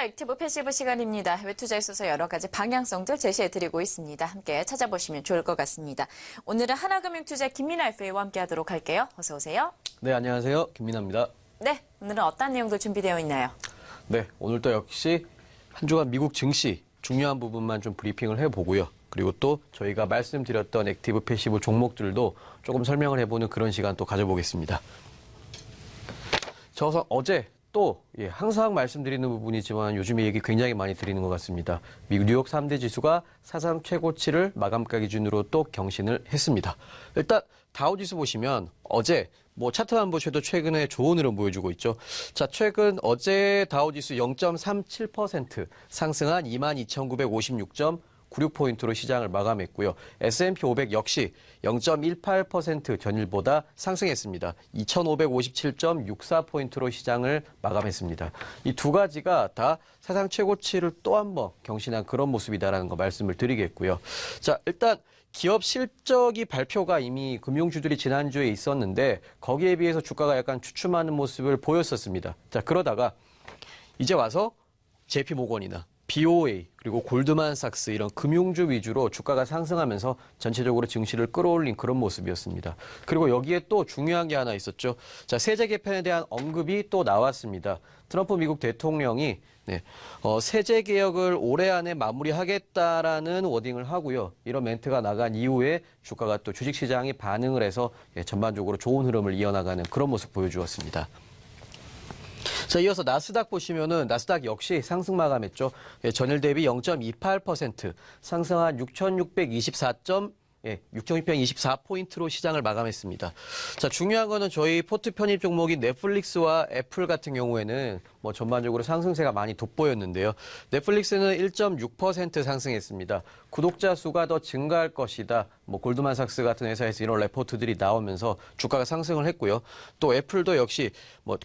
액티브 패시브 시간입니다. 해외 투자에 있어서 여러 가지 방향성들 제시해드리고 있습니다. 함께 찾아보시면 좋을 것 같습니다. 오늘은 하나금융투자 김민아 FA와 함께하도록 할게요. 어서 오세요. 네, 안녕하세요. 김민아입니다. 네, 오늘은 어떤 내용들 준비되어 있나요? 네, 오늘도 역시 한 주간 미국 증시 중요한 부분만 좀 브리핑을 해보고요. 그리고 또 저희가 말씀드렸던 액티브 패시브 종목들도 조금 설명을 해보는 그런 시간 또 가져보겠습니다. 저서 어제 또 항상 말씀드리는 부분이지만 요즘에 얘기 굉장히 많이 드리는 것 같습니다. 미국 뉴욕 3대 지수가 사상 최고치를 마감가 기준으로 또 경신을 했습니다. 일단 다우지수 보시면 어제 차트만 보셔도 최근에 좋은 흐름 보여주고 있죠. 자, 최근 어제 다우지수 0.37% 상승한 22,956.96포인트로 시장을 마감했고요. S&P 500 역시 0.18% 전일보다 상승했습니다. 2,557.64포인트로 시장을 마감했습니다. 이 두 가지가 다 사상 최고치를 또 한 번 경신한 그런 모습이다라는 거 말씀을 드리겠고요. 자, 일단 기업 실적이 발표가 이미 금융주들이 지난주에 있었는데 거기에 비해서 주가가 약간 주춤하는 모습을 보였었습니다. 자, 그러다가 이제 와서 JP모건이나 BOA 그리고 골드만삭스 이런 금융주 위주로 주가가 상승하면서 전체적으로 증시를 끌어올린 그런 모습이었습니다. 그리고 여기에 또 중요한 게 하나 있었죠. 자, 세제 개편에 대한 언급이 또 나왔습니다. 트럼프 미국 대통령이 세제 개혁을 올해 안에 마무리하겠다라는 워딩을 하고요. 이런 멘트가 나간 이후에 주가가 또 주식시장이 반응을 해서 전반적으로 좋은 흐름을 이어나가는 그런 모습 보여주었습니다. 자, 이어서 나스닥 보시면은 나스닥 역시 상승 마감했죠. 전일 대비 0.28% 상승한 6,624포인트로 시장을 마감했습니다. 자, 중요한 거는 저희 포트 편입 종목인 넷플릭스와 애플 같은 경우에는 전반적으로 상승세가 많이 돋보였는데요. 넷플릭스는 1.6% 상승했습니다. 구독자 수가 더 증가할 것이다. 골드만삭스 같은 회사에서 이런 레포트들이 나오면서 주가가 상승을 했고요. 또 애플도 역시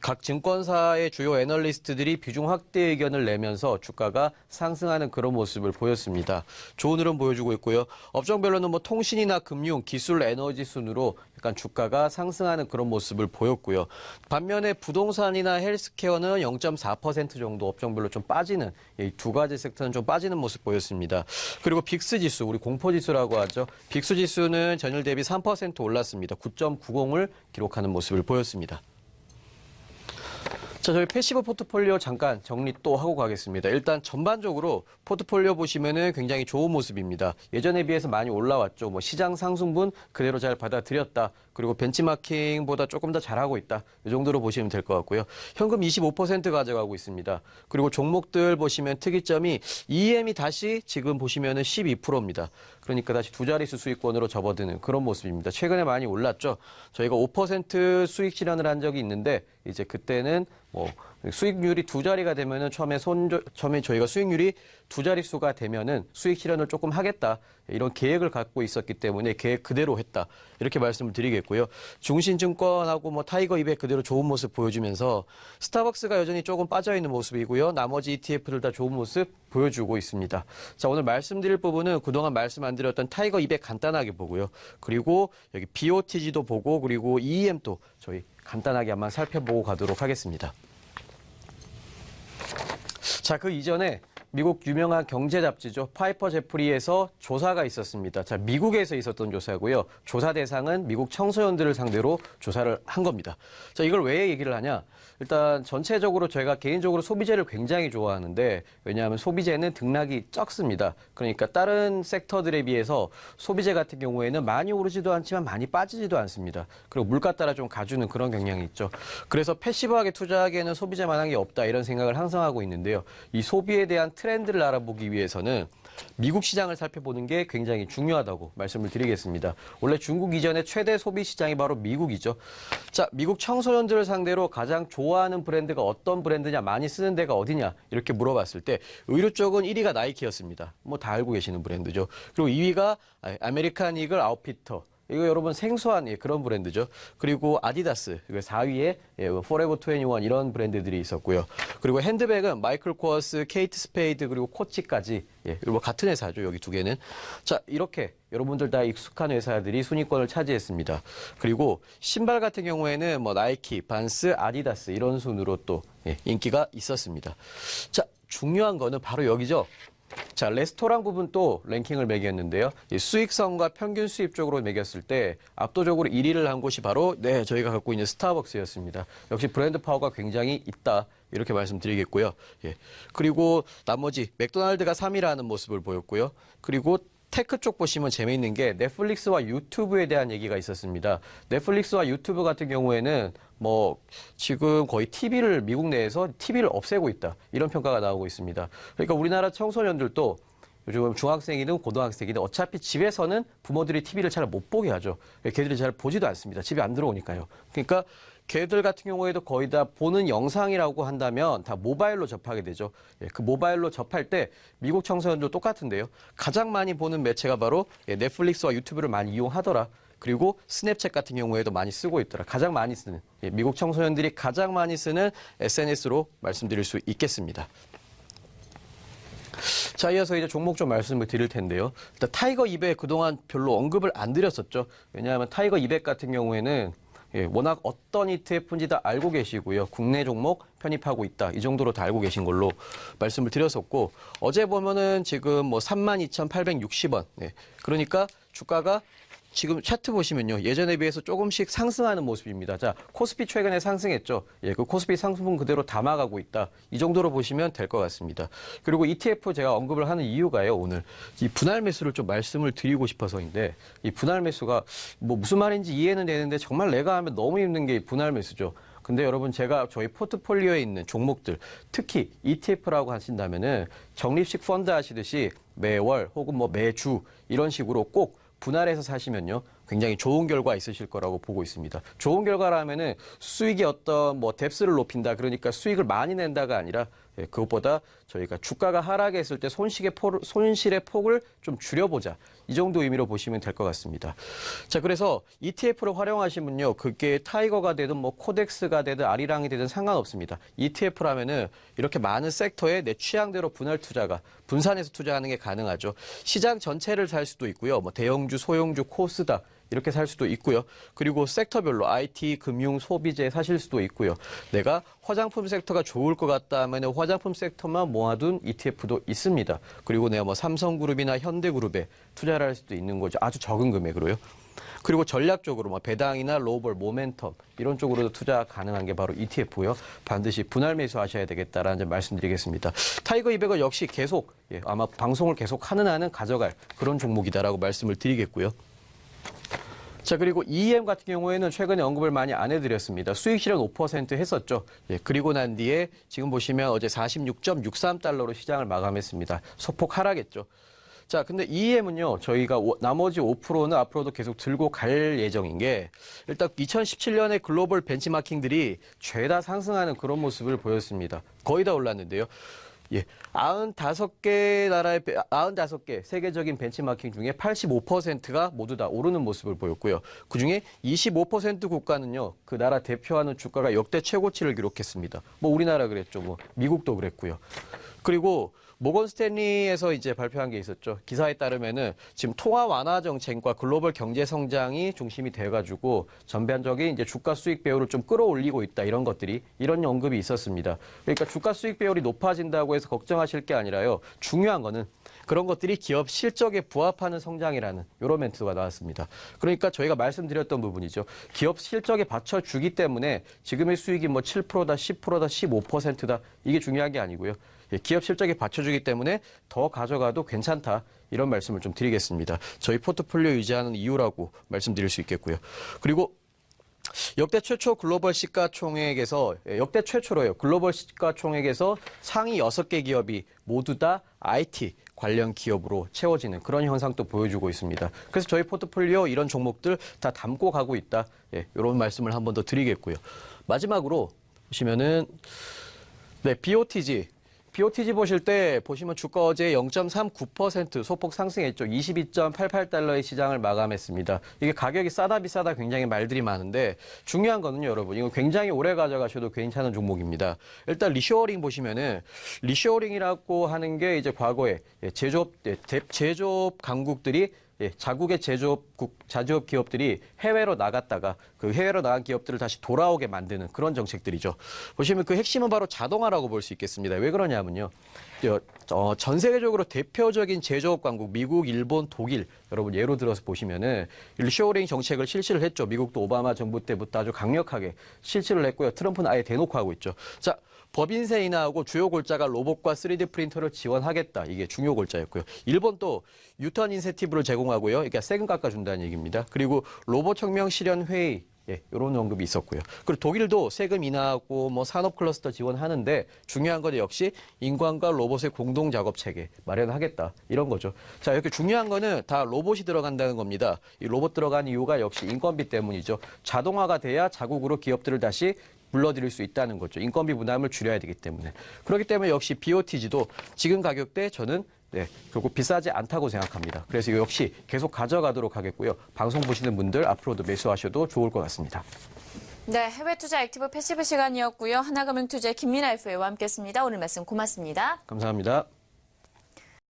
각 증권사의 주요 애널리스트들이 비중 확대 의견을 내면서 주가가 상승하는 그런 모습을 보였습니다. 좋은 흐름 보여주고 있고요. 업종별로는 통신이나 금융, 기술, 에너지 순으로 약간 주가가 상승하는 그런 모습을 보였고요. 반면에 부동산이나 헬스케어는 0.4% 정도 업종별로 좀 빠지는 이 두 가지 섹터는 좀 빠지는 모습 보였습니다. 그리고 빅스 지수, 우리 공포 지수라고 하죠. 빅스 지수는 전일 대비 3% 올랐습니다. 9.90을 기록하는 모습을 보였습니다. 자, 저희 패시브 포트폴리오 잠깐 정리 또 하고 가겠습니다. 일단 전반적으로 포트폴리오 보시면은 굉장히 좋은 모습입니다. 예전에 비해서 많이 올라왔죠. 시장 상승분 그대로 잘 받아들였다. 그리고 벤치마킹보다 조금 더 잘하고 있다. 이 정도로 보시면 될 것 같고요. 현금 25% 가져가고 있습니다. 그리고 종목들 보시면 특이점이 EM이 다시 지금 보시면은 12%입니다. 그러니까 다시 두 자릿수 수익권으로 접어드는 그런 모습입니다. 최근에 많이 올랐죠. 저희가 5% 수익 실현을 한 적이 있는데 이제 그때는 수익률이 두 자리가 되면은 처음에 저희가 수익률이 두 자릿수가 되면은 수익 실현을 조금 하겠다. 이런 계획을 갖고 있었기 때문에 계획 그대로 했다. 이렇게 말씀을 드리겠고요. 중신증권하고 타이거 200 그대로 좋은 모습 보여주면서 스타벅스가 여전히 조금 빠져있는 모습이고요. 나머지 ETF들 다 좋은 모습 보여주고 있습니다. 자, 오늘 말씀드릴 부분은 그동안 말씀 안 드렸던 타이거 200 간단하게 보고요. 그리고 여기 BOTG도 보고 그리고 EM도 저희 간단하게 한번 살펴보고 가도록 하겠습니다. 자, 그 이전에 미국 유명한 경제 잡지죠. 파이퍼 제프리에서 조사가 있었습니다. 자, 미국에서 있었던 조사고요. 조사 대상은 미국 청소년들을 상대로 조사를 한 겁니다. 자, 이걸 왜 얘기를 하냐? 일단 전체적으로 저희가 개인적으로 소비재를 굉장히 좋아하는데 왜냐하면 소비재는 등락이 적습니다. 그러니까 다른 섹터들에 비해서 소비재 같은 경우에는 많이 오르지도 않지만 많이 빠지지도 않습니다. 그리고 물가 따라 좀 가주는 그런 경향이 있죠. 그래서 패시브하게 투자하기에는 소비재만한 게 없다 이런 생각을 항상 하고 있는데요. 이 소비에 대한 트렌드를 알아보기 위해서는 미국 시장을 살펴보는 게 굉장히 중요하다고 말씀을 드리겠습니다. 원래 중국 이전의 최대 소비 시장이 바로 미국이죠. 자, 미국 청소년들을 상대로 가장 좋아하는 브랜드가 어떤 브랜드냐, 많이 쓰는 데가 어디냐 이렇게 물어봤을 때 의류 쪽은 1위가 나이키였습니다. 다 알고 계시는 브랜드죠. 그리고 2위가 아메리칸 이글 아웃피터. 이거 여러분 생소한 그런 브랜드죠. 그리고 아디다스, 4위에 포레버 21 이런 브랜드들이 있었고요. 그리고 핸드백은 마이클 코어스, 케이트 스페이드 그리고 코치까지 같은 회사죠. 여기 두 개는. 자, 이렇게 여러분들 다 익숙한 회사들이 순위권을 차지했습니다. 그리고 신발 같은 경우에는 나이키, 반스, 아디다스 이런 순으로 또 인기가 있었습니다. 자, 중요한 거는 바로 여기죠. 자, 레스토랑 부분 또 랭킹을 매겼는데요. 이 수익성과 평균 수입 쪽으로 매겼을 때 압도적으로 1위를 한 곳이 바로 저희가 갖고 있는 스타벅스였습니다. 역시 브랜드 파워가 굉장히 있다. 이렇게 말씀드리겠고요. 예. 그리고 나머지 맥도날드가 3위라는 모습을 보였고요. 그리고 테크 쪽 보시면 재미있는 게 넷플릭스와 유튜브에 대한 얘기가 있었습니다. 넷플릭스와 유튜브 같은 경우에는 지금 거의 미국 내에서 TV를 없애고 있다. 이런 평가가 나오고 있습니다. 그러니까 우리나라 청소년들도 요즘 중학생이든 고등학생이든 어차피 집에서는 부모들이 TV를 잘 못 보게 하죠. 걔들이 잘 보지도 않습니다. 집에 안 들어오니까요. 그러니까 걔들 같은 경우에도 거의 다 보는 영상이라고 한다면 다 모바일로 접하게 되죠. 예, 그 모바일로 접할 때 미국 청소년도 똑같은데요. 가장 많이 보는 매체가 바로 넷플릭스와 유튜브를 많이 이용하더라. 그리고 스냅챗 같은 경우에도 많이 쓰고 있더라. 가장 많이 쓰는, 미국 청소년들이 가장 많이 쓰는 SNS로 말씀드릴 수 있겠습니다. 자, 이어서 이제 종목 좀 말씀을 드릴 텐데요. 일단 타이거 200 그동안 별로 언급을 안 드렸었죠. 왜냐하면 타이거 200 같은 경우에는 워낙 어떤 ETF인지 다 알고 계시고요. 국내 종목 편입하고 있다. 이 정도로 다 알고 계신 걸로 말씀을 드렸었고, 어제 보면은 지금 32,860원. 그러니까 주가가 지금 차트 보시면요. 예전에 비해서 조금씩 상승하는 모습입니다. 자, 코스피 최근에 상승했죠. 그 코스피 상승분 그대로 담아가고 있다. 이 정도로 보시면 될 것 같습니다. 그리고 ETF 제가 언급을 하는 이유가요. 오늘 이 분할 매수를 좀 말씀을 드리고 싶어서인데, 이 분할 매수가 무슨 말인지 이해는 되는데 정말 내가 하면 너무 힘든 게 이 분할 매수죠. 근데 여러분, 제가 저희 포트폴리오에 있는 종목들, 특히 ETF라고 하신다면은 적립식 펀드 하시듯이 매월 혹은 매주 이런 식으로 꼭 분할해서 사시면요, 굉장히 좋은 결과 있으실 거라고 보고 있습니다. 좋은 결과라면은 수익이 뎁스를 높인다, 그러니까 수익을 많이 낸다가 아니라 그것보다 저희가 주가가 하락했을 때 손실의 폭을 좀 줄여보자, 이 정도 의미로 보시면 될 것 같습니다. 자, 그래서 ETF를 활용하시면요, 그게 타이거가 되든 코덱스가 되든 아리랑이 되든 상관없습니다. ETF라면은 이렇게 많은 섹터에 내 취향대로 분산해서 투자하는 게 가능하죠. 시장 전체를 살 수도 있고요. 대형주, 소형주, 코스닥 이렇게 살 수도 있고요. 그리고 섹터별로 IT, 금융, 소비재 사실 수도 있고요. 내가 화장품 섹터가 좋을 것 같다 하면 화장품 섹터만 모아둔 ETF도 있습니다. 그리고 내가 삼성그룹이나 현대그룹에 투자를 할 수도 있는 거죠. 아주 적은 금액으로요. 그리고 전략적으로 배당이나 로벌, 모멘텀 이런 쪽으로도 투자 가능한 게 바로 ETF고요. 반드시 분할 매수하셔야 되겠다라는 점 말씀드리겠습니다. 타이거 200은 역시 계속 아마 방송을 계속 하는 한은 가져갈 그런 종목이다라고 말씀을 드리겠고요. 자, 그리고 EM 같은 경우에는 최근에 언급을 많이 안 해드렸습니다. 수익 실현 5% 했었죠. 그리고 난 뒤에 지금 보시면 어제 46.63달러로 시장을 마감했습니다. 소폭 하락했죠. 자, 근데 EM은요, 저희가 나머지 5%는 앞으로도 계속 들고 갈 예정인 게, 일단 2017년에 글로벌 벤치마킹들이 죄다 상승하는 그런 모습을 보였습니다. 거의 다 올랐는데요. 95개 세계적인 벤치마킹 중에 85%가 모두 다 오르는 모습을 보였고요. 그중에 25% 국가는요, 그 나라 대표하는 주가가 역대 최고치를 기록했습니다. 우리나라 그랬죠. 미국도 그랬고요. 그리고 모건 스탠리에서 이제 발표한 게 있었죠. 기사에 따르면은 지금 통화 완화 정책과 글로벌 경제 성장이 중심이 돼가지고 전반적인 이제 주가 수익 배율을 좀 끌어올리고 있다, 이런 언급이 있었습니다. 그러니까 주가 수익 배율이 높아진다고 해서 걱정하실 게 아니라요. 중요한 거는 그런 것들이 기업 실적에 부합하는 성장이라는 이런 멘트가 나왔습니다. 그러니까 저희가 말씀드렸던 부분이죠. 기업 실적에 받쳐주기 때문에 지금의 수익이 7%다, 10%다, 15%다 이게 중요한 게 아니고요. 기업 실적에 받쳐주기 때문에 더 가져가도 괜찮다, 이런 말씀을 좀 드리겠습니다. 저희 포트폴리오 유지하는 이유라고 말씀드릴 수 있겠고요. 그리고 역대 최초 글로벌 시가총액에서 역대 최초로요. 글로벌 시가총액에서 상위 6개 기업이 모두 다 IT 관련 기업으로 채워지는 그런 현상도 보여주고 있습니다. 그래서 저희 포트폴리오 이런 종목들 다 담고 가고 있다. 이런 말씀을 한 번 더 드리겠고요. 마지막으로 보시면은 BOTG 보실 때 보시면 주가 어제 0.39% 소폭 상승했죠. 22.88달러의 시장을 마감했습니다. 이게 가격이 싸다 비싸다 굉장히 말들이 많은데 중요한 거는요, 여러분. 이거 굉장히 오래 가져가셔도 괜찮은 종목입니다. 일단 리쇼어링 보시면은 리쇼어링이라고 하는 게 이제 과거에 제조업 강국들이 예, 자국의 자주업 기업들이 해외로 나갔다가 그 해외로 나간 기업들을 다시 돌아오게 만드는 그런 정책들이죠. 보시면 그 핵심은 바로 자동화라고 볼 수 있겠습니다. 왜 그러냐면요. 전 세계적으로 대표적인 제조업 강국 미국, 일본, 독일 여러분 예로 들어서 보시면은 리쇼어링 정책을 실시를 했죠. 미국도 오바마 정부 때부터 아주 강력하게 실시를 했고요. 트럼프는 아예 대놓고 하고 있죠. 자, 법인세 인하하고 주요 골자가 로봇과 3D 프린터를 지원하겠다. 이게 중요 골자였고요. 일본도 유턴 인센티브를 제공하고요. 그러니까 세금 깎아준다는 얘기입니다. 그리고 로봇 혁명 실현 회의 이런 언급이 있었고요. 그리고 독일도 세금 인하하고 뭐 산업 클러스터 지원하는데 중요한 건 역시 인간과 로봇의 공동 작업 체계 마련하겠다 이런 거죠. 자, 이렇게 중요한 거는 다 로봇이 들어간다는 겁니다. 이 로봇 들어간 이유가 역시 인건비 때문이죠. 자동화가 돼야 자국으로 기업들을 다시 불러들일 수 있다는 거죠. 인건비 부담을 줄여야 되기 때문에. 그렇기 때문에 역시 BOTG도 지금 가격대 저는 결국 비싸지 않다고 생각합니다. 그래서 이거 역시 계속 가져가도록 하겠고요. 방송 보시는 분들 앞으로도 매수하셔도 좋을 것 같습니다. 네, 해외 투자 액티브 패시브 시간이었고요. 하나금융투자의 김민아 FA와 함께했습니다. 오늘 말씀 고맙습니다. 감사합니다.